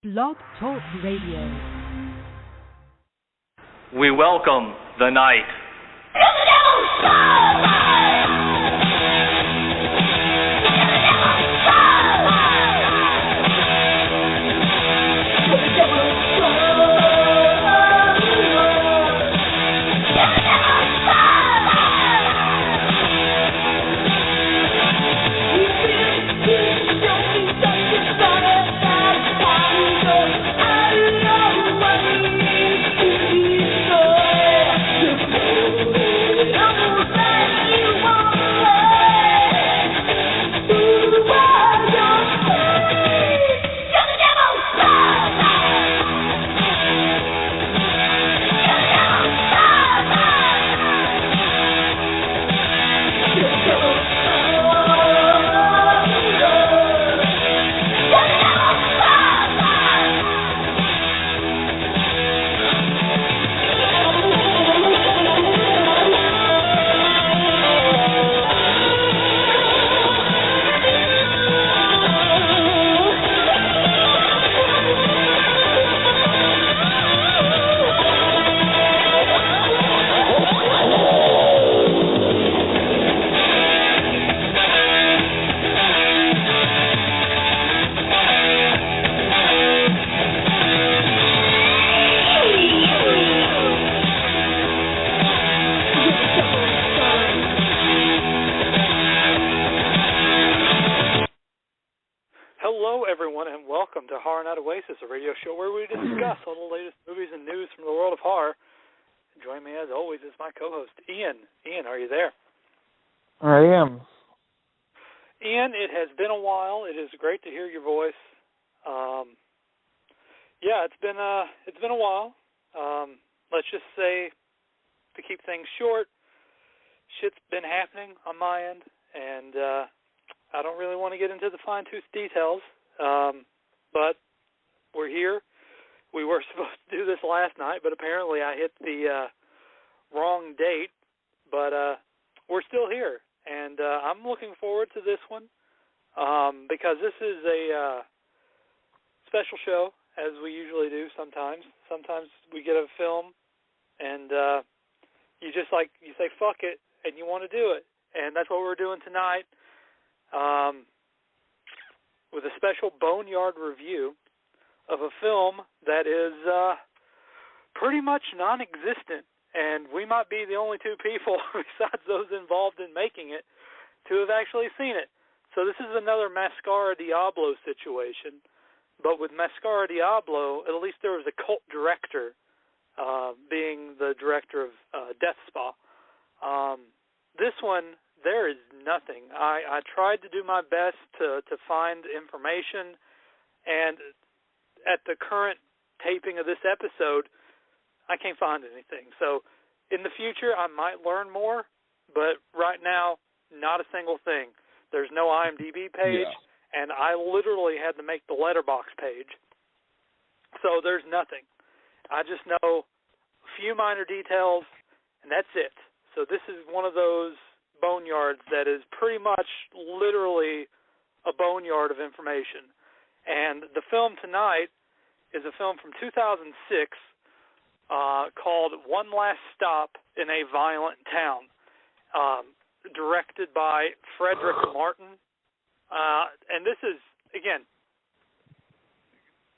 Blog Talk Radio. We welcome the night. Oasis, a radio show where we discuss all the latest movies and news from the world of horror. Join me as always is my co-host, Ian. Ian, are you there? I am. Ian, it has been a while. It is great to hear your voice. It's been a while. Let's just say, to keep things short, shit's been happening on my end, and I don't really want to get into the fine-tooth details, but we're here. We were supposed to do this last night, but apparently I hit the wrong date. But we're still here, and I'm looking forward to this one because this is a special show, as we usually do sometimes. Sometimes we get a film, and you say, fuck it, and you want to do it. And that's what we're doing tonight with a special Boneyard review of a film that is pretty much non-existent, and we might be the only two people besides those involved in making it to have actually seen it. So this is another Mascara Diablo situation, but with Mascara Diablo, at least there was a cult director being the director of Death Spa. This one, there is nothing. I tried to do my best to find information, and at the current taping of this episode, I can't find anything. So in the future, I might learn more, but right now, not a single thing. There's no IMDb page, and I literally had to make the letterbox page. So there's nothing. I just know a few minor details, and that's it. So this is one of those boneyards that is pretty much literally a boneyard of information. And the film tonight is a film from 2006 called One Last Stop in a Violent Town, directed by Frederick Martin. And this is, again,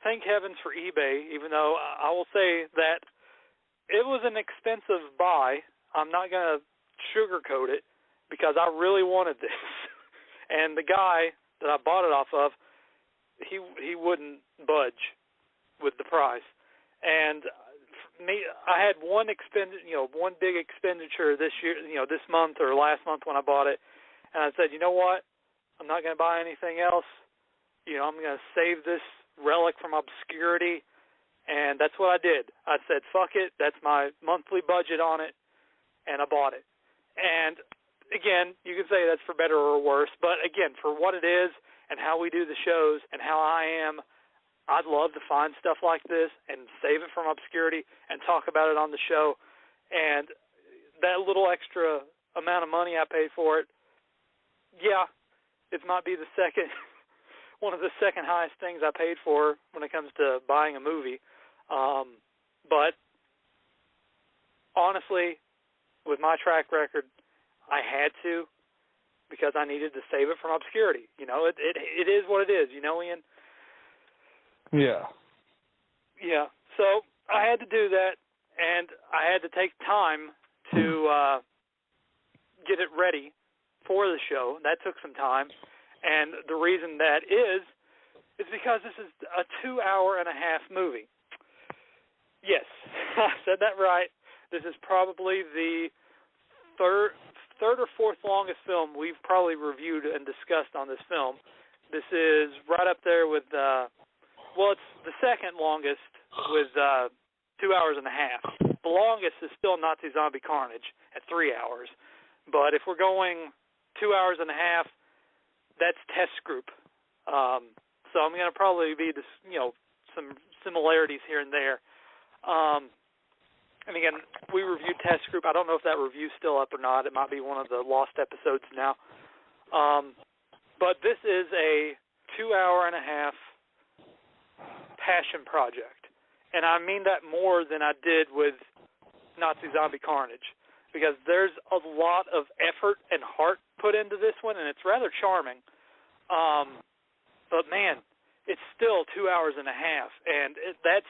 thank heavens for eBay, even though I will say that it was an expensive buy. I'm not going to sugarcoat it because I really wanted this. And the guy that I bought it off of, he wouldn't budge with the price. And I had one big expenditure this year, this month or last month when I bought it, and I said, you know what, I'm not going to buy anything else. I'm going to save this relic from obscurity, and that's what I did. I said, fuck it, that's my monthly budget on it, and I bought it. And again, you can say that's for better or worse, but again, for what it is and how we do the shows and how I am, I'd love to find stuff like this and save it from obscurity and talk about it on the show. And that little extra amount of money I paid for it, it might be the second one of the second highest things I paid for when it comes to buying a movie. But honestly, with my track record, I had to, because I needed to save it from obscurity. You know, it is what it is, you know, Ian? Yeah. Yeah. So I had to do that, and I had to take time to get it ready for the show. That took some time, and the reason that is because this is a 2-hour-and-a-half movie. Yes, I said that right. This is probably the third or fourth longest film we've probably reviewed and discussed on this film. This is right up there with, it's the second longest with 2 hours and a half. The longest is still Nazi Zombie Carnage at 3 hours. But if we're going 2 hours and a half, that's Test Group. So I'm going to probably be, some similarities here and there. And again, we reviewed Test Group. I don't know if that review's still up or not. It might be one of the lost episodes now. But this is a 2-hour-and-a-half passion project. And I mean that more than I did with Nazi Zombie Carnage, because there's a lot of effort and heart put into this one, and it's rather charming. But, man, it's still 2 hours and a half, and that's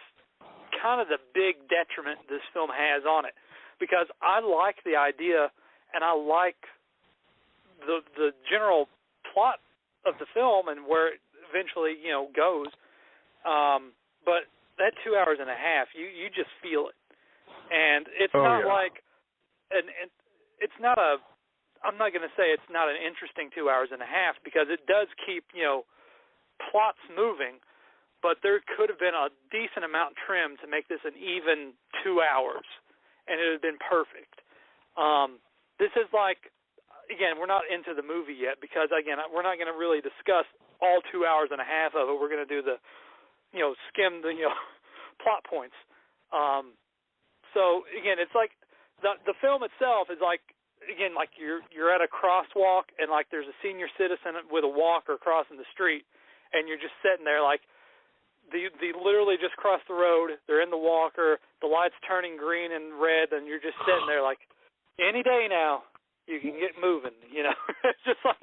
kind of the big detriment this film has on it, because I like the idea and I like the general plot of the film and where it eventually goes, but that 2 hours and a half, you just feel it, and it's not like it's not a, I'm not going to say it's not an interesting 2 hours and a half, because it does keep plots moving. But there could have been a decent amount trimmed to make this an even 2 hours, and it would have been perfect. This is like, again, we're not into the movie yet, because, again, we're not going to really discuss all 2 hours and a half of it. We're going to do the, skim the, plot points. So, again, it's like the film itself is like, again, like you're at a crosswalk, and, like, there's a senior citizen with a walker crossing the street, and you're just sitting there like, They literally just crossed the road. They're in the walker. The light's turning green and red, and you're just sitting there like, any day now, you can get moving. It's just like,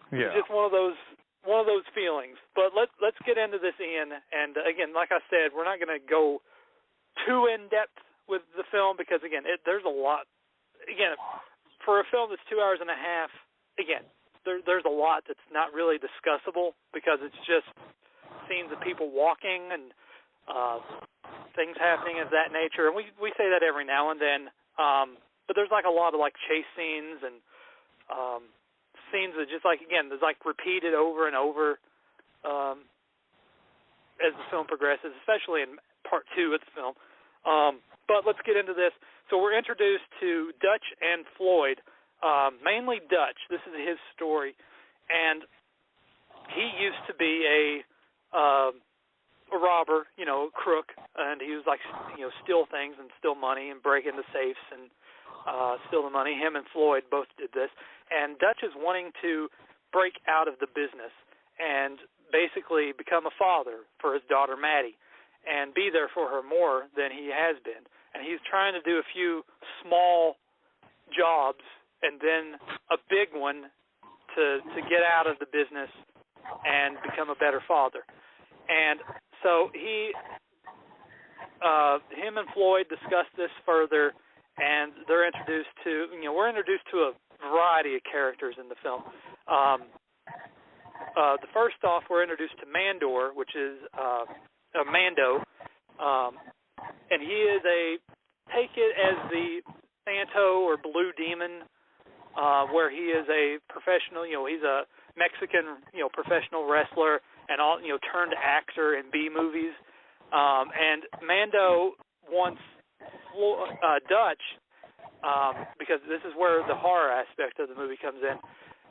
it's just one of those feelings. But let's get into this, Ian. And again, like I said, we're not going to go too in depth with the film, because again, there's a lot. Again, for a film that's 2 hours and a half, again, there's a lot that's not really discussable, because it's just scenes of people walking and things happening of that nature, and we say that every now and then, but there's like a lot of like chase scenes and scenes that just like, again, there's like repeated over and over as the film progresses, especially in part 2 of the film. But let's get into this. So we're introduced to Dutch and Floyd, mainly Dutch. This is his story, and he used to be a robber, crook, and he was like, steal things and steal money and break into safes and steal the money. Him and Floyd both did this, and Dutch is wanting to break out of the business and basically become a father for his daughter Maddie and be there for her more than he has been. And he's trying to do a few small jobs and then a big one to get out of the business and become a better father. And so him and Floyd discuss this further, and they're introduced to, we're introduced to a variety of characters in the film. The first off, we're introduced to Mandor, which is Mando, and he is take it as the Santo or Blue Demon, where he is a professional, he's a Mexican, professional wrestler and all, turned actor in B movies. And Mando wants Dutch, because this is where the horror aspect of the movie comes in.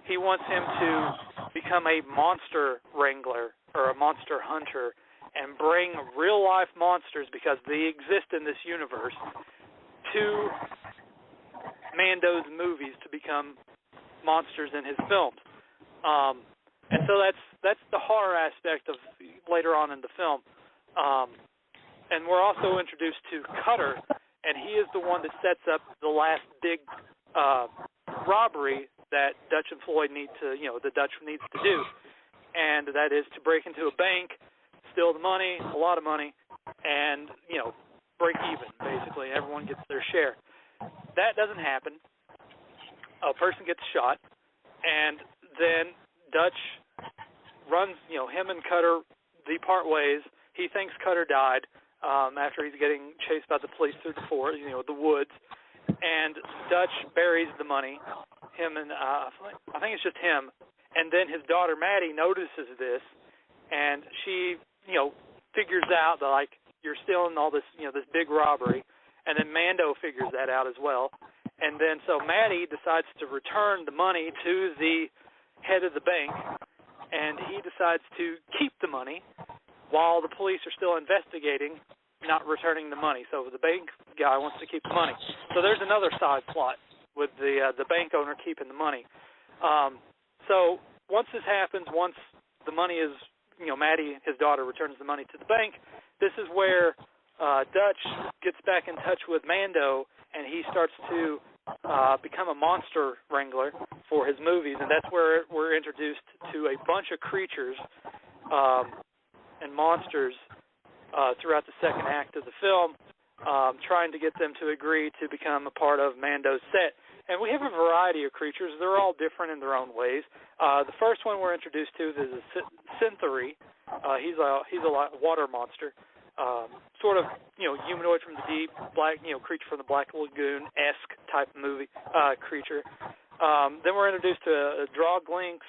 He wants him to become a monster wrangler or a monster hunter and bring real-life monsters, because they exist in this universe, to Mando's movies to become monsters in his films. And so that's the horror aspect of later on in the film. And we're also introduced to Cutter, and he is the one that sets up the last big robbery that Dutch and Floyd the Dutch needs to do, and that is to break into a bank, steal the money, a lot of money, and break even. Basically, everyone gets their share. That doesn't happen. A person gets shot, and then Dutch runs. Him and Cutter depart ways. He thinks Cutter died after he's getting chased by the police through the woods, and Dutch buries the money. Him and I think it's just him, and then his daughter Maddie notices this, and she figures out that like you're stealing all this this big robbery, and then Mando figures that out as well, and then so Maddie decides to return the money to the head of the bank, and he decides to keep the money while the police are still investigating, not returning the money. So the bank guy wants to keep the money. So there's another side plot with the bank owner keeping the money. So once this happens, once the money is, Maddie, his daughter, returns the money to the bank, this is where Dutch gets back in touch with Mando, and he starts to become a monster wrangler for his movies, and that's where we're introduced to a bunch of creatures and monsters throughout the second act of the film, trying to get them to agree to become a part of Mando's set. And we have a variety of creatures. They're all different in their own ways. The first one we're introduced to is a Synthery. He's a water monster, sort of humanoid from the deep, black creature from the Black Lagoon-esque type movie creature. Then we're introduced to a Droglynx.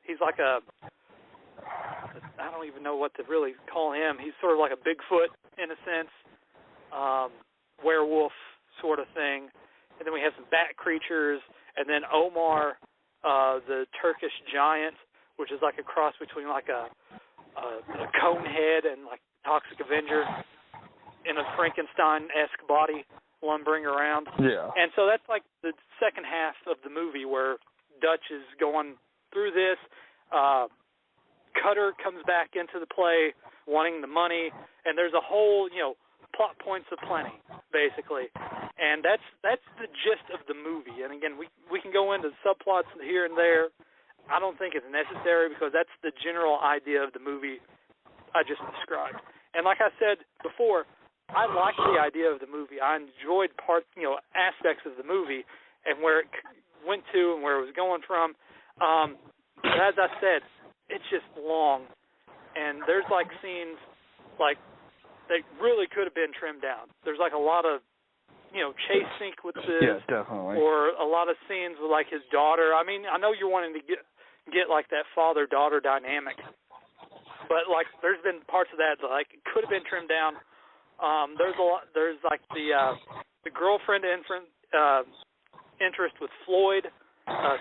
He's like I don't even know what to really call him. He's sort of like a Bigfoot in a sense, werewolf sort of thing. And then we have some bat creatures, and then Omar, the Turkish giant, which is like a cross between like a Conehead and like Toxic Avenger in a Frankenstein-esque body lumbering around. Yeah. And so that's like the second half of the movie where Dutch is going through this. Cutter comes back into the play wanting the money, and there's a whole, plot points of plenty, basically. And that's the gist of the movie. And again, we can go into subplots here and there. I don't think it's necessary because that's the general idea of the movie I just described. And like I said before, I liked the idea of the movie. I enjoyed aspects of the movie and where it went to and where it was going from. But as I said, it's just long. And there's like scenes like they really could have been trimmed down. There's like a lot of chase sync with this. Yeah, definitely. Or a lot of scenes with like his daughter. I mean, I know you're wanting to get like that father-daughter dynamic, but like there's been parts of that like it could have been trimmed down. There's like the girlfriend interest with Floyd,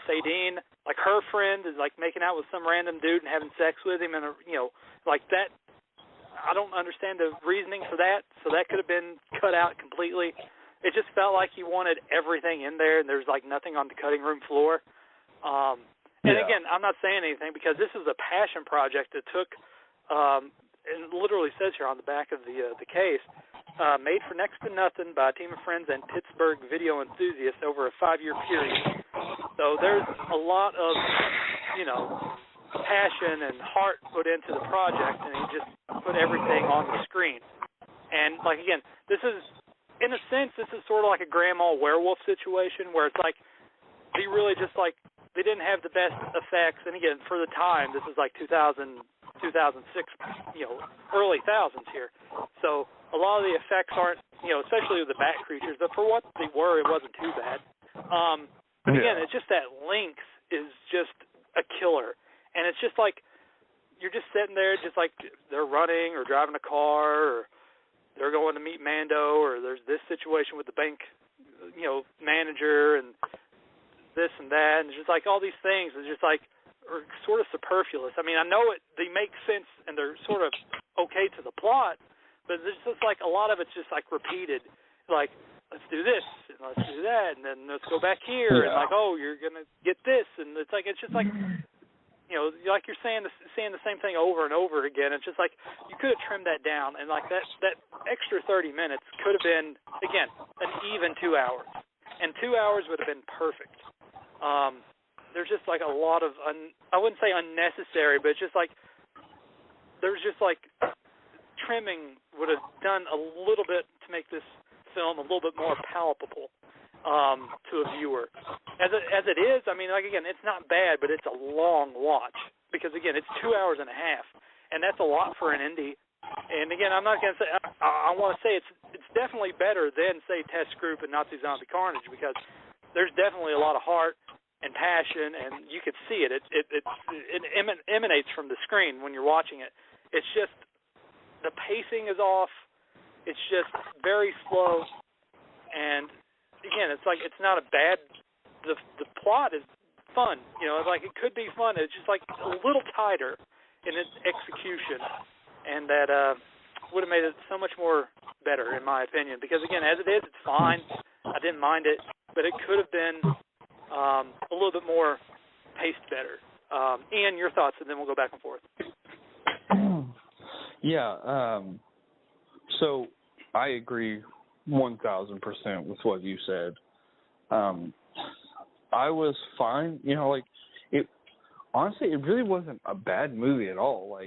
Sadine. Like her friend is like making out with some random dude and having sex with him, and like that. I don't understand the reasoning for that, so that could have been cut out completely. It just felt like he wanted everything in there, and there's like nothing on the cutting room floor. And again, I'm not saying anything because this is a passion project that took, and it literally says here on the back of the case, made for next to nothing by a team of friends and Pittsburgh video enthusiasts over a 5-year period. So there's a lot of, passion and heart put into the project, and he just put everything on the screen. And like again, this is, in a sense, this is sort of like a grandma werewolf situation where it's like they really just like they didn't have the best effects. And again, for the time, this is like 2006, early thousands here. So a lot of the effects aren't, especially with the bat creatures, but for what they were, it wasn't too bad. But again, it's just that Lynx is just a killer. And it's just like you're just sitting there just like they're running or driving a car or they're going to meet Mando or there's this situation with the bank, manager and this and that. And it's just like all these things is just like are sort of superfluous. I mean, I know they make sense and they're sort of okay to the plot, but it's just like a lot of it's just like repeated. Like, let's do this and let's do that and then let's go back here and like, oh, you're going to get this. And it's just like like you're saying the same thing over and over again. It's just like you could have trimmed that down, and like that extra 30 minutes could have been, again, an even 2 hours, and 2 hours would have been perfect. There's just like a lot of I wouldn't say unnecessary, but it's just like there's just like trimming would have done a little bit to make this film a little bit more palpable to a viewer. As it is, I mean, like, again, it's not bad, but it's a long watch because, again, it's 2 hours and a half, and that's a lot for an indie. And again, I'm not going to say I want to say it's definitely better than, say, Test Group and Nazi Zombie Carnage, because there's definitely a lot of heart and passion, and you could see it. It emanates from the screen when you're watching it. It's just the pacing is off. It's just very slow, and again, it's like it's not a bad. The plot is fun, like it could be fun. It's just like a little tighter in its execution, and that would have made it so much more better, in my opinion. Because again, as it is, it's fine. I didn't mind it, but it could have been a little bit more paced better. Ian, your thoughts, and then we'll go back and forth. Yeah. So I agree 1,000% with what you said. I was fine. Honestly, it really wasn't a bad movie at all.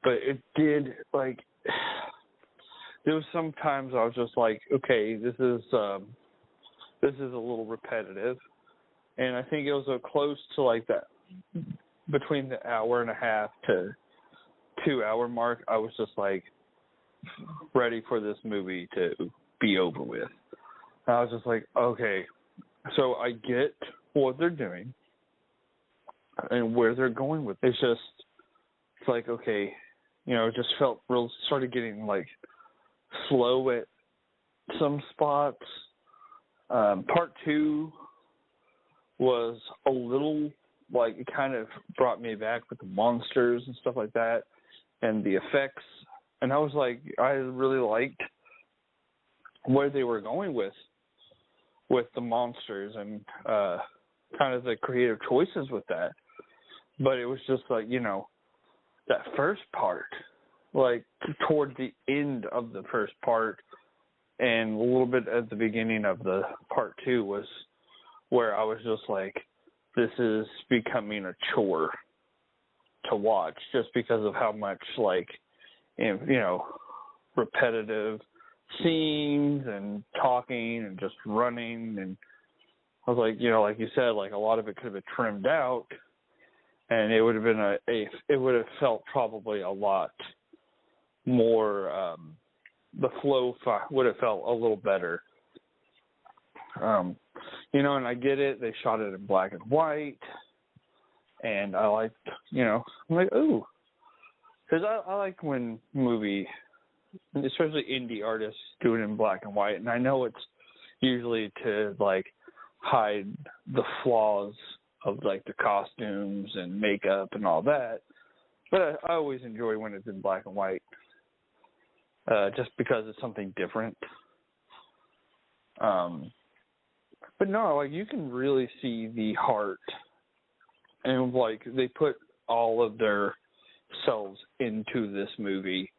But it did, there was some times I was just like, okay, this is a little repetitive. And I think it was close to that between the hour and a half to 2 hour mark. I was just ready for this movie to be over with. And I was just like, okay, so I get what they're doing and where they're going with it. It's like, okay, it just felt started getting slow at some spots. Part two was a little it kind of brought me back with the monsters and stuff like that and the effects. And I was I really liked where they were going with the monsters and kind of the creative choices with that. But it was just that first part, toward the end of the first part and a little bit at the beginning of the part two was where I was just this is becoming a chore to watch just because of how much repetitive scenes and talking and just running. And I was like you said, a lot of it could have been trimmed out, and it would have been it would have felt probably a lot more. The flow would have felt a little better. And I get it. They shot it in black and white, and I liked, I'm like, ooh, because I like when movie, especially indie artists, do it in black and white, and I know it's usually to hide the flaws of the costumes and makeup and all that, but I always enjoy when it's in black and white, just because it's something different. But no, you can really see the heart, and they put all of their selves into this movie.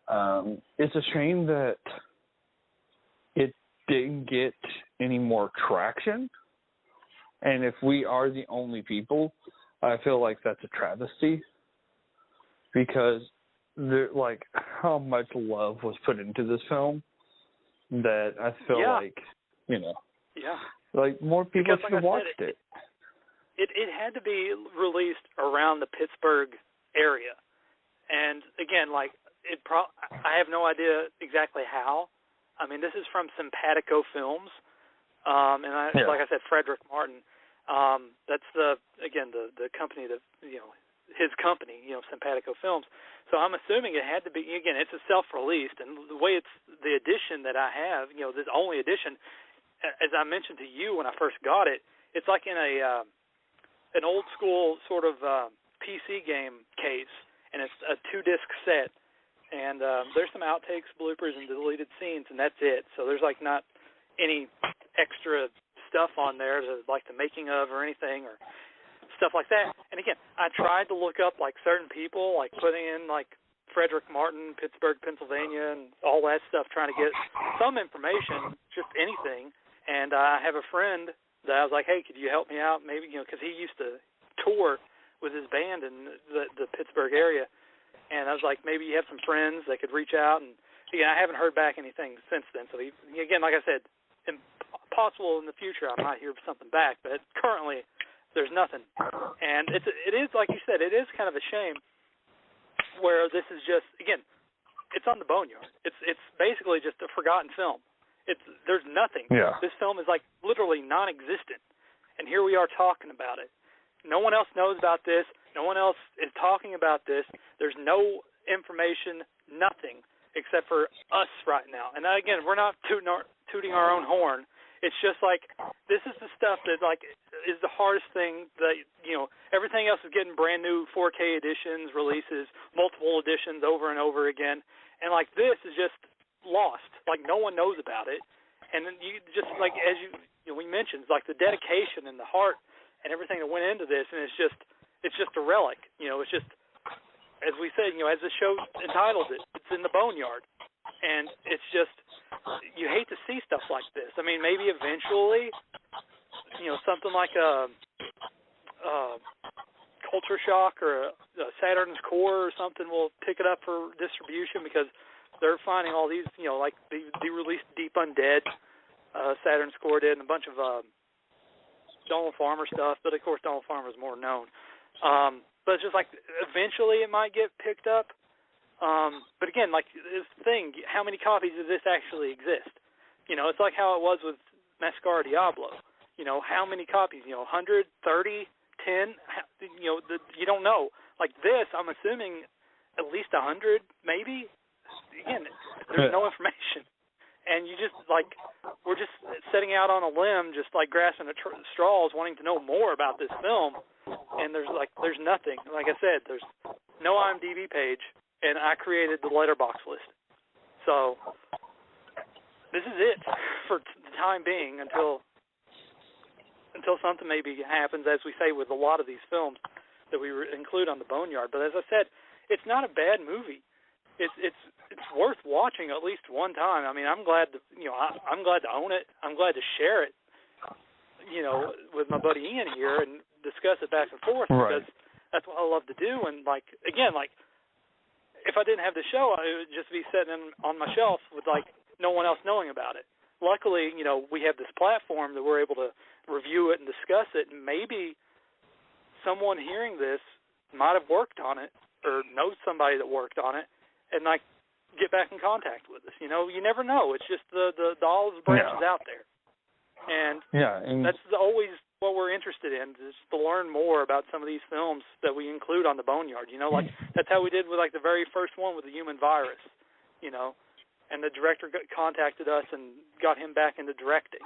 It's a shame that it didn't get any more traction, and if we are the only people, I feel that's a travesty, because how much love was put into this film that I feel more people should have watched it. It had to be released around the Pittsburgh area, and again, I have no idea exactly how. I mean, this is from Simpatico Films, and like I said, Frederick Martin. That's the company that his company, Simpatico Films. So I'm assuming it had to be, again, it's a self-released, and the way it's the edition that I have, this only edition. As I mentioned to you when I first got it, it's in an old school sort of PC game case, and it's a 2-disc set, and there's some outtakes, bloopers, and deleted scenes, and that's it. So there's not any extra stuff on there, the making of or anything, or stuff like that. And again, I tried to look up like certain people, like putting in like Frederick Martin, Pittsburgh, Pennsylvania, and all that stuff, trying to get some information, just anything. And I have a friend that I was like, hey, could you help me out? Maybe, because he used to tour with his band in the Pittsburgh area. And I was like, maybe you have some friends that could reach out. And again, I haven't heard back anything since then. So again, like I said, possible in the future I might hear something back, but currently there's nothing. And it is, like you said, it is kind of a shame where this is just, again, it's on the Boneyard. It's basically just a forgotten film. There's nothing. Yeah. This film is like literally non-existent, and here we are talking about it. No one else knows about this. No one else is talking about this. There's no information, nothing, except for us right now. And again, we're not tooting our own horn. It's just like, this is the stuff that like is the hardest thing that, everything else is getting brand new 4K editions, releases, multiple editions over and over again. And like this is just lost. Like no one knows about it. And then you just like, as we mentioned, like the dedication and the heart and everything that went into this. And it's just a relic, it's just, as we said, as the show entitled it, it's in the Boneyard. And it's just, you hate to see stuff like this. I mean, maybe eventually, something like a Culture Shock or a Saturn's Core or something will pick it up for distribution, because they're finding all these, like they released Deep Undead, Saturn's Core did, and a bunch of Donald Farmer stuff. But of course, Donald Farmer is more known. But it's just like eventually it might get picked up. But again, like this thing, how many copies of this actually exist? It's like how it was with Mascara Diablo. How many copies? 100, 30, 10? You don't know. Like this, I'm assuming at least 100, maybe. Again, there's no information. And you just, like, we're just setting out on a limb, just like grasping at straws, wanting to know more about this film. And there's nothing. Like I said, there's no IMDb page. And I created the letterbox list. So this is it for the time being until something maybe happens, as we say with a lot of these films that we include on the Boneyard. But as I said, it's not a bad movie. It's worth watching at least one time. I mean, I'm glad to I'm glad to own it. I'm glad to share it, with my buddy Ian here and discuss it back and forth, because that's what I love to do. And like again, like, if I didn't have the show, it would just be sitting on my shelf with like no one else knowing about it. Luckily, we have this platform that we're able to review it and discuss it, and maybe someone hearing this might have worked on it or knows somebody that worked on it, and like get back in contact with us. You never know. It's just the olive branches out there, and that's always what we're interested in, is to learn more about some of these films that we include on the Boneyard. Like that's how we did with like the very first one with the human virus, and the director contacted us and got him back into directing,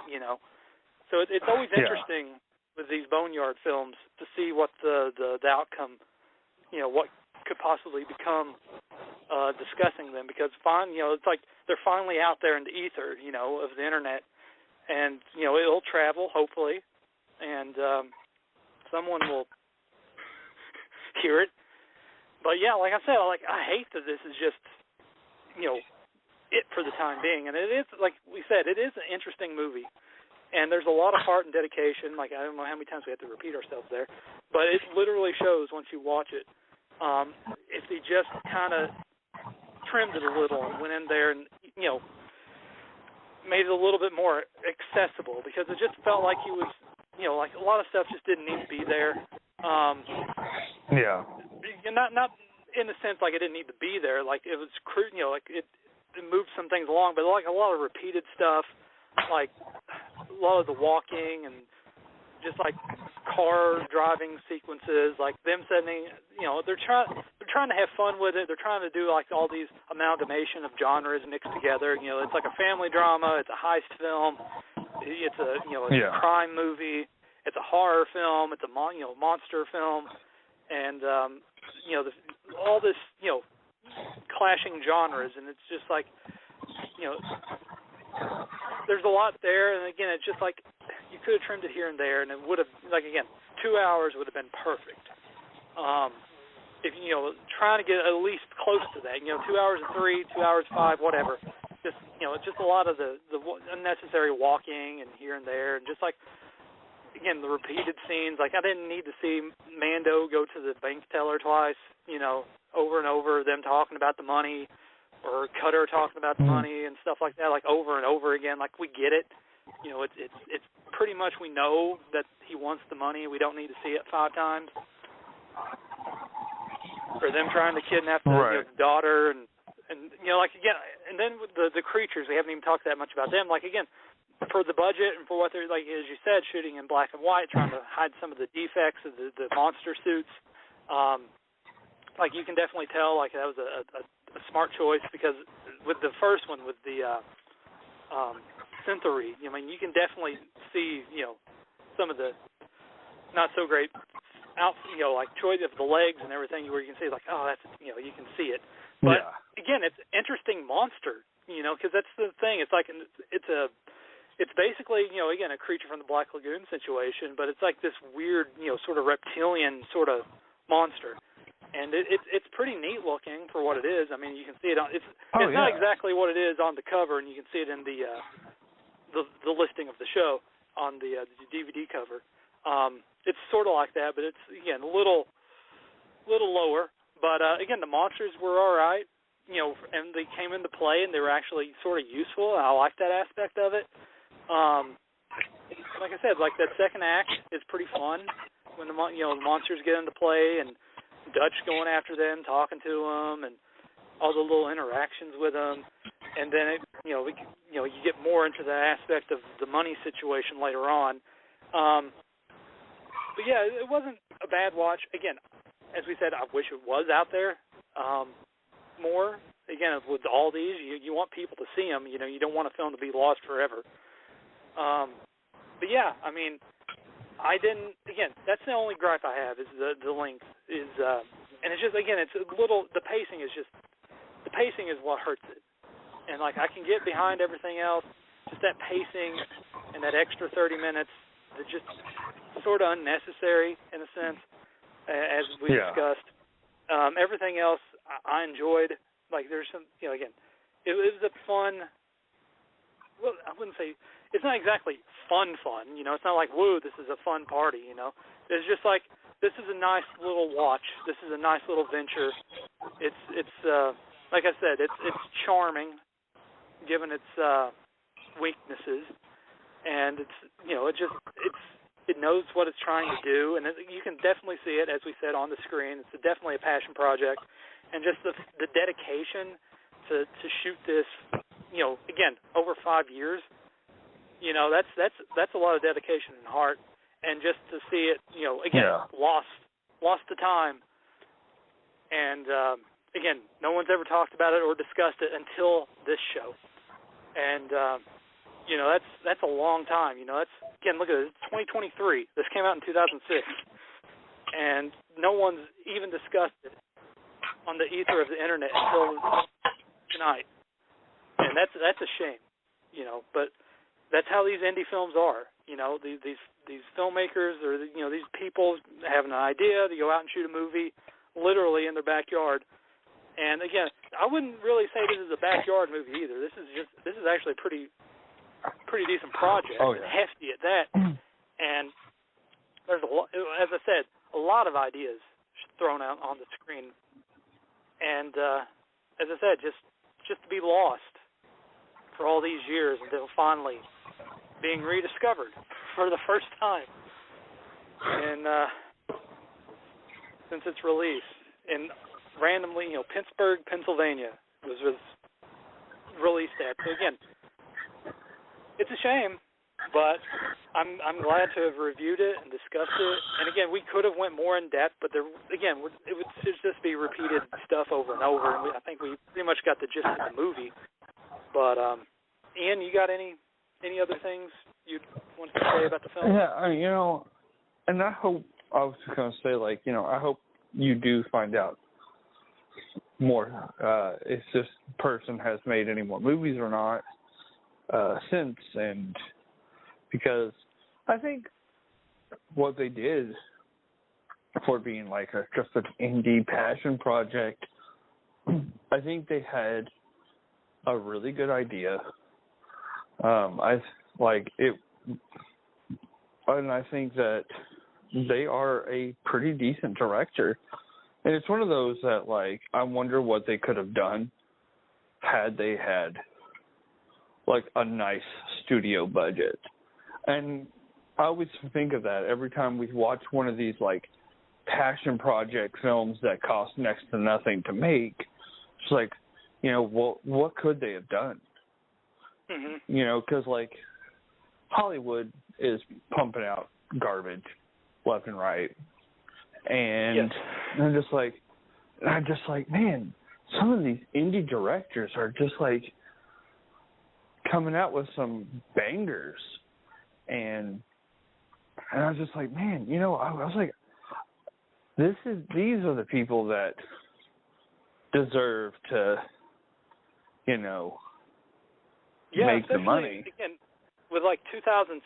So it's always interesting with these Boneyard films to see what the outcome, what could possibly become discussing them, because it's like they're finally out there in the ether, of the internet, and it'll travel hopefully, and someone will hear it. But yeah, like I said, I hate that this is just it for the time being, and it is, like we said, it is an interesting movie, and there's a lot of heart and dedication. Like, I don't know how many times we have to repeat ourselves there, but it literally shows once you watch it. If they just kind of trimmed it a little and went in there and made it a little bit more accessible, because it just felt like he was, like a lot of stuff just didn't need to be there. Not in the sense like it didn't need to be there. Like it was, like it moved some things along, but like a lot of repeated stuff, like a lot of the walking and just like car driving sequences, like them sending, they're trying to have fun with it. They're trying to do like all these amalgamation of genres mixed together. It's like a family drama. It's a heist film. It's a a crime movie. It's a horror film. It's a monster film, and all this clashing genres, and it's just like there's a lot there, and again, it's just like you could have trimmed it here and there, and it would have, like, again, 2 hours would have been perfect. If, trying to get at least close to that, 2 hours and 3, 2 hours 5, whatever. Just, just a lot of the unnecessary walking and here and there, and just like, again, the repeated scenes. Like, I didn't need to see Mando go to the bank teller twice, over and over, them talking about the money, or Cutter talking about the money and stuff like that, like over and over again. Like, we get it. It's pretty much, we know that he wants the money. We don't need to see it 5 times. Or them trying to kidnap the daughter, and like, again, and then with the creatures, we haven't even talked that much about them. Like, again, for the budget and for what they're, like, as you said, shooting in black and white, trying to hide some of the defects of the monster suits. Like, you can definitely tell, like, that was a smart choice, because with the first one, with the Synthery, I mean, you can definitely see, some of the not so great out, like choice of the legs and everything, where you can see, like, oh, that's, you can see it. But again, it's an interesting monster, because that's the thing. It's like it's basically, again, a creature from the Black Lagoon situation, but it's like this weird, sort of reptilian sort of monster, and it's pretty neat looking for what it is. I mean, you can see it on it's not exactly what it is on the cover, and you can see it in the listing of the show on the DVD cover. It's sort of like that, but it's, again, a little lower. But, again, the monsters were all right, and they came into play, and they were actually sort of useful. I like that aspect of it. Like I said, like, that second act is pretty fun when the monsters get into play, and Dutch going after them, talking to them, and all the little interactions with them. And then, you get more into the aspect of the money situation later on. But, yeah, it wasn't a bad watch. Again, as we said, I wish it was out there more. Again, with all these, you want people to see them. You don't want a film to be lost forever. But, yeah, I mean, again, that's the only gripe I have, is the length. And it's just, again, it's a little, the pacing is what hurts it. And, like, I can get behind everything else, just that pacing and that extra 30 minutes, that just sort of unnecessary in a sense, as we discussed. Everything else I enjoyed. Like, there's some, again, it was a fun, well, I wouldn't say, it's not exactly fun, it's not like, woo, this is a fun party, It's just like, this is a nice little watch. This is a nice little venture. It's like I said, it's charming, given its weaknesses. And it's, it knows what it's trying to do, and you can definitely see it, as we said, on the screen. It's definitely a passion project, and just the dedication to shoot this, again, over 5 years. That's a lot of dedication and heart, and just to see it, again, lost to time, and again, no one's ever talked about it or discussed it until this show, and. That's a long time. That's, again, look at it. It's 2023. This came out in 2006, and no one's even discussed it on the ether of the internet until tonight, and that's a shame. But that's how these indie films are. These filmmakers, or these people have an idea to go out and shoot a movie, literally in their backyard. And again, I wouldn't really say this is a backyard movie either. This is actually a pretty decent project, hefty at that, and there's as I said, a lot of ideas thrown out on the screen, and as I said, just to be lost for all these years until finally being rediscovered for the first time, and since its release, and randomly, Pittsburgh, Pennsylvania was released at. So again, it's a shame, but I'm glad to have reviewed it and discussed it. And again, we could have went more in depth, but it would just be repeated stuff over and over. And I think we pretty much got the gist of the movie. But Ian, you got any other things you want to say about the film? Yeah, and I was going to say, like, I hope you do find out more if this person has made any more movies or not. Since, and because I think what they did for being like just an indie passion project, I think they had a really good idea. I think that they are a pretty decent director. And it's one of those that, like, I wonder what they could have done had they had, like, a nice studio budget. And I always think of that every time we watch one of these, like, passion project films that cost next to nothing to make. It's like, you know, what could they have done? Mm-hmm. You know, because, like, Hollywood is pumping out garbage left and right. And I'm just like, man, some of these indie directors are just, like, coming out with some bangers. And I was just like, man, you know, I was like, these are the people that deserve to, you know, make the money. Again, with like 2006,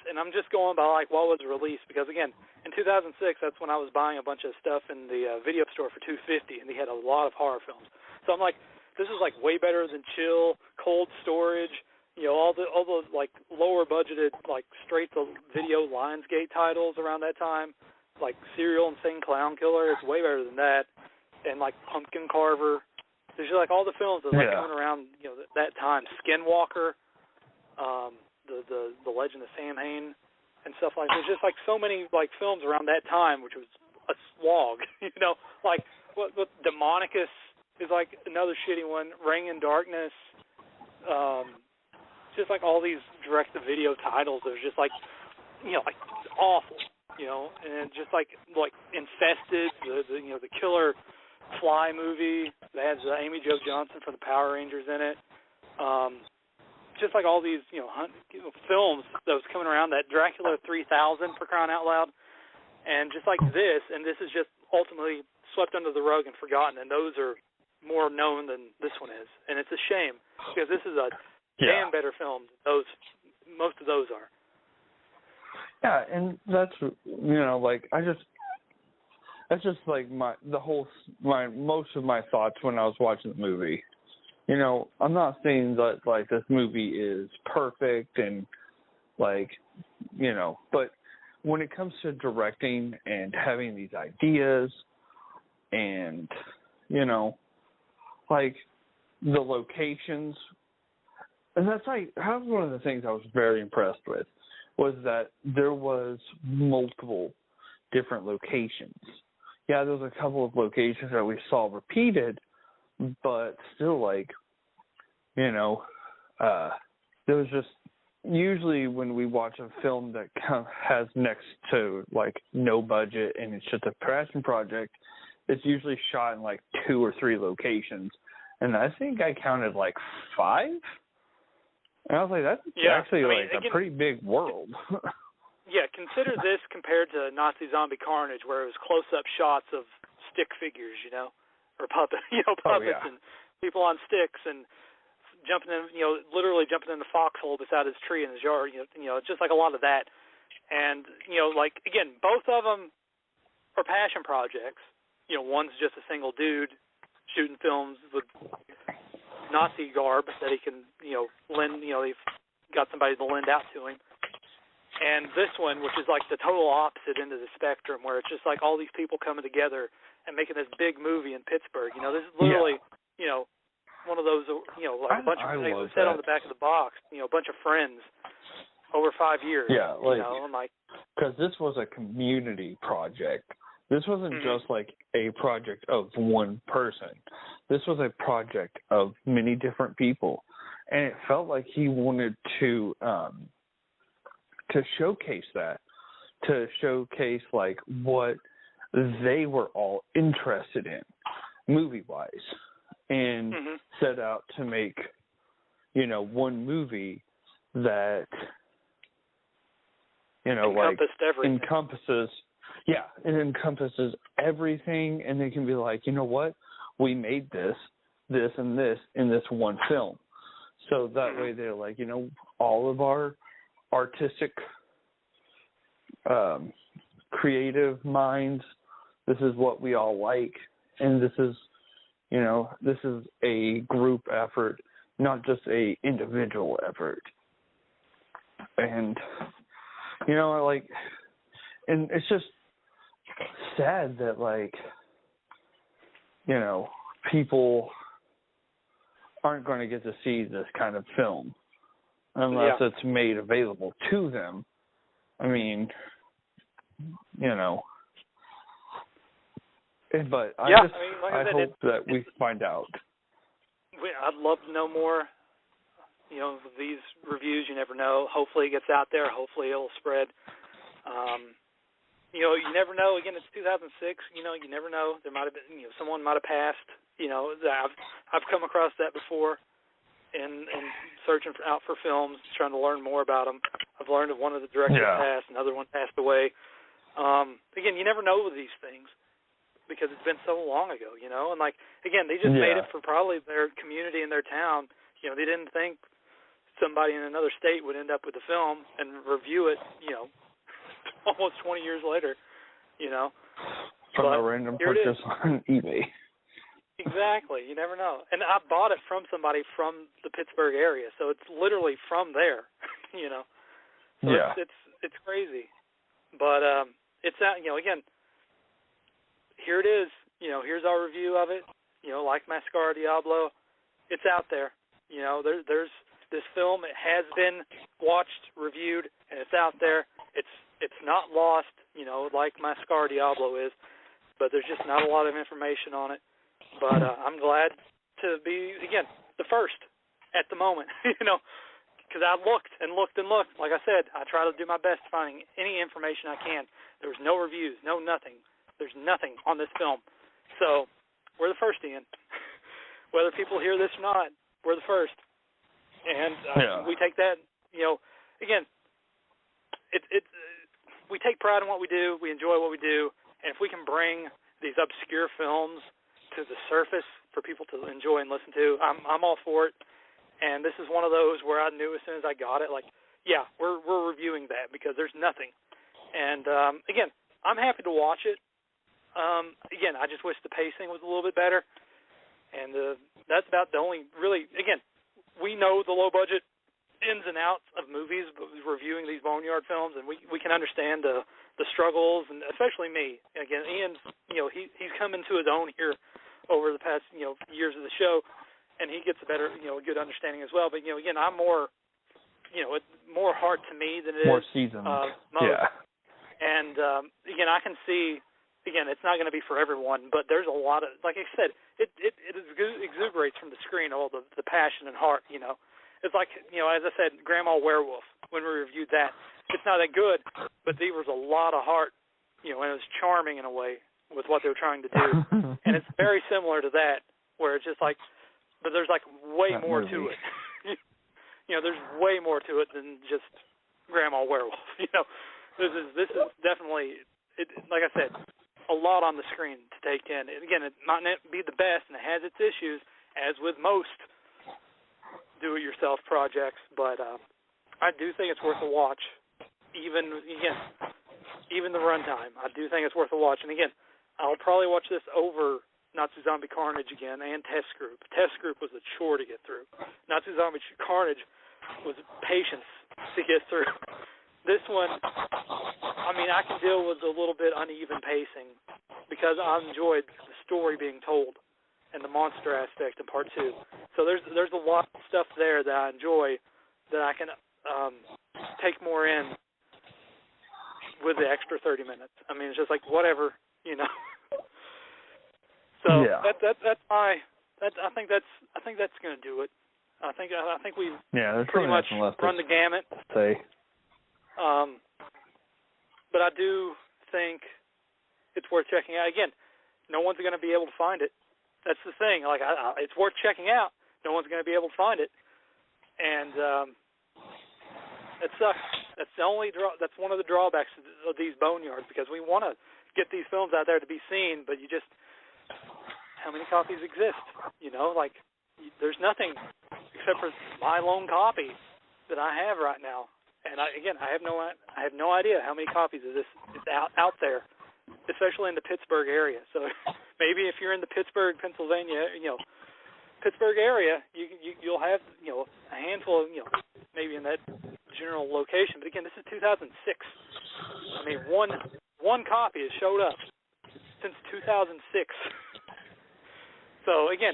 and I'm just going by like what was released, because again, in 2006, that's when I was buying a bunch of stuff in the video store for $2.50, and they had a lot of horror films. So I'm like, this is like way better than Chill, Cold Storage, you know, all the like lower budgeted, like straight to video Lionsgate titles around that time, like Serial and Insane Clown Killer. It's way better than that, and like Pumpkin Carver. There's just like all the films that like coming around, you know, that time. Skinwalker, the Legend of Sam Hain, and stuff like that. There's just like so many like films around that time, which was a slog, you know. Like what Demonicus is like another shitty one. Ring in Darkness. Just like all these direct-to-video titles that are just like, you know, like awful, you know, and just like Infested, the Killer Fly movie that has Amy Jo Johnson from the Power Rangers in it. Just like all these, you know, films that was coming around, that Dracula 3000 for crying out loud, and just like this, and this is just ultimately swept under the rug and forgotten, and those are more known than this one is, and it's a shame because this is a damn better film than most of those are. Yeah, and that's, you know, like that's just like most of my thoughts when I was watching the movie. You know, I'm not saying that like this movie is perfect and like, you know, but when it comes to directing and having these ideas and, you know, like the locations, and that's like, that was one of the things I was very impressed with, was that there was multiple different locations. Yeah, there was a couple of locations that we saw repeated, but still, like, you know, there was just, usually when we watch a film that has next to, like, no budget and it's just a passion project, it's usually shot in, like, 2 or 3 locations. And I think I counted, like, 5? And I was like, that's actually a pretty big world. Yeah, consider this compared to Nazi Zombie Carnage, where it was close-up shots of stick figures, you know, or puppets and people on sticks and jumping in, you know, literally jumping in the foxhole beside his tree in his yard. You know, it's just like a lot of that. And, you know, like, again, both of them are passion projects. You know, one's just a single dude shooting films with Nazi garb that he can, you know, lend, you know, they've got somebody to lend out to him. And this one, which is like the total opposite end of the spectrum, where it's just like all these people coming together and making this big movie in Pittsburgh. You know, this is literally, you know, one of those, you know, like a bunch of things said on the back of the box, you know, a bunch of friends over 5 years. Yeah, like, you know, and like, because this was a community project. This wasn't just like a project of one person. This was a project of many different people, and it felt like he wanted to showcase that, to showcase like what they were all interested in, movie-wise, and set out to make, you know, one movie that, you know, encompasses everything, and they can be like, you know what, we made this, and this in this one film. So that way they're like, you know, all of our artistic creative minds. This is what we all like, and this is a group effort, not just a individual effort. And and it's just sad that people aren't going to get to see this kind of film unless it's made available to them. I mean, but I hope that we find out. I'd love to know more. These reviews, you never know. Hopefully it gets out there. Hopefully it'll spread. You never know. Again, it's 2006. You never know. There might have been, someone might have passed. I've come across that before in searching out for films, trying to learn more about them. I've learned that one of the directors passed, another one passed away. Again, you never know with these things because it's been so long ago, and again, they just made it for probably their community and their town. They didn't think somebody in another state would end up with the film and review it, almost 20 years later, From a random purchase on eBay. Exactly. You never know. And I bought it from somebody from the Pittsburgh area, so it's literally from there, So it's crazy. But it's out, again, here it is. Here's our review of it. Like Mascara Diablo, it's out there. There's this film. It has been watched, reviewed, and it's out there. It's not lost, like Mascara Diablo is, but there's just not a lot of information on it. But I'm glad to be, again, the first at the moment, because I looked and looked and looked. Like I said, I try to do my best finding any information I can. There was no reviews, no nothing. There's nothing on this film. So we're the first, Ian. Whether people hear this or not, we're the first. And we take that, again, we take pride in what we do. We enjoy what we do. And if we can bring these obscure films to the surface for people to enjoy and listen to, I'm all for it. And this is one of those where I knew as soon as I got it, we're reviewing that because there's nothing. And, again, I'm happy to watch it. Again, I just wish the pacing was a little bit better. And that's about the only really, again, we know the low-budget ins and outs of movies, but reviewing these Boneyard films, and we can understand the struggles, and especially me. Again, Ian's, he's come into his own here over the past, years of the show, and he gets a better, a good understanding as well. But, again, I'm more, it's more heart to me than it more is seasoned. most. And, again, I can see, again, it's not going to be for everyone, but there's a lot of, like I said, it exuberates from the screen, all the passion and heart, It's like, as I said, Grandma Werewolf, when we reviewed that, it's not that good, but there was a lot of heart, and it was charming in a way with what they were trying to do. And it's very similar to that, where it's just like, but there's way more to it. There's way more to it than just Grandma Werewolf. This is definitely, like I said, a lot on the screen to take in. Again, it might not be the best, and it has its issues, as with most do-it-yourself projects, but I do think it's worth a watch. Even the runtime, I do think it's worth a watch. And again, I'll probably watch this over Nazi Zombie Carnage again and Test Group. Test Group was a chore to get through. Nazi Zombie Carnage was patience to get through. This one, I can deal with a little bit uneven pacing because I enjoyed the story being told and the monster aspect in part 2. So there's a lot of stuff there that I enjoy that I can take more in with the extra 30 minutes. It's just like whatever, So that's my. I think that's going to do it. I think we've pretty much run the gamut. But I do think it's worth checking out. Again, no one's going to be able to find it. That's the thing. It's worth checking out. No one's going to be able to find it, and it sucks. That's the only that's one of the drawbacks of these Boneyards, because we want to get these films out there to be seen, but how many copies exist? There's nothing except for my lone copy that I have right now, and I have no I have no idea how many copies of this is out there, especially in the Pittsburgh area. So maybe if you're in the Pittsburgh, Pennsylvania, Pittsburgh area, you'll have a handful of maybe in that general location. But again, this is 2006. I mean, one copy has showed up since 2006. So again,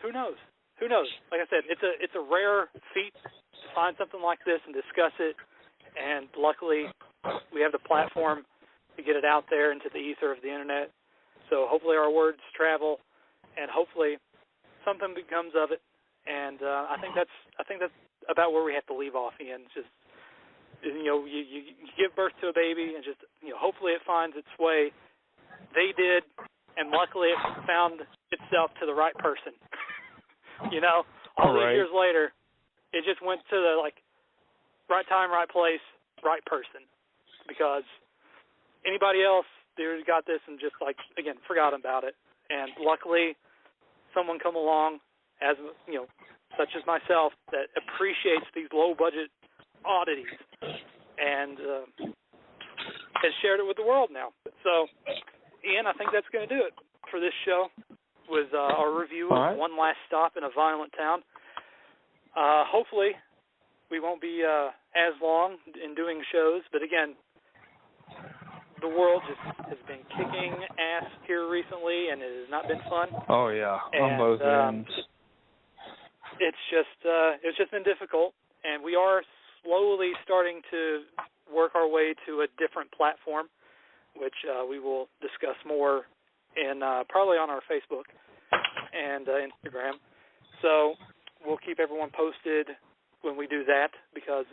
who knows? Who knows? Like I said, it's a rare feat to find something like this and discuss it. And luckily, we have the platform to get it out there into the ether of the internet. So hopefully our words travel, and hopefully something becomes of it. And I think that's about where we have to leave off, Ian. Just you give birth to a baby, and just hopefully it finds its way. They did, and luckily it found itself to the right person. All these years later, it just went to the right time, right place, right person. Because anybody else, they got this and just again forgot about it. And luckily, someone come along, as such as myself, that appreciates these low budget oddities and has shared it with the world now. So, Ian, I think that's going to do it for this show with our review of One Last Stop in a Violent Town. Hopefully, we won't be as long in doing shows, but again, the world just has been kicking ass here recently, and it has not been fun. Oh yeah, on both ends. It's just been difficult, and we are slowly starting to work our way to a different platform, which we will discuss more in probably on our Facebook and Instagram. So we'll keep everyone posted when we do that, because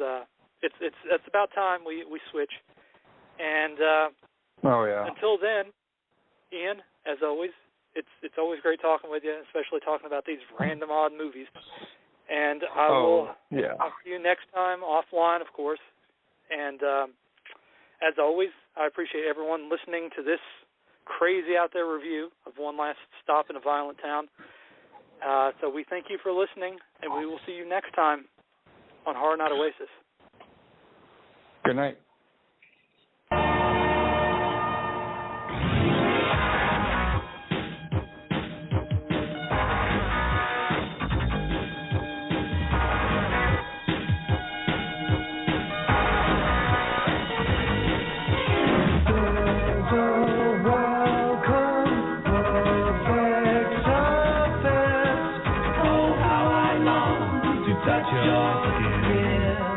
it's about time we switch. And until then, Ian, as always, it's always great talking with you, especially talking about these random odd movies. And I will talk to you next time offline, of course. And as always, I appreciate everyone listening to this crazy out there review of One Last Stop in a Violent Town. So we thank you for listening, and we will see you next time on Horror Night Oasis. Good night. Touch your skin.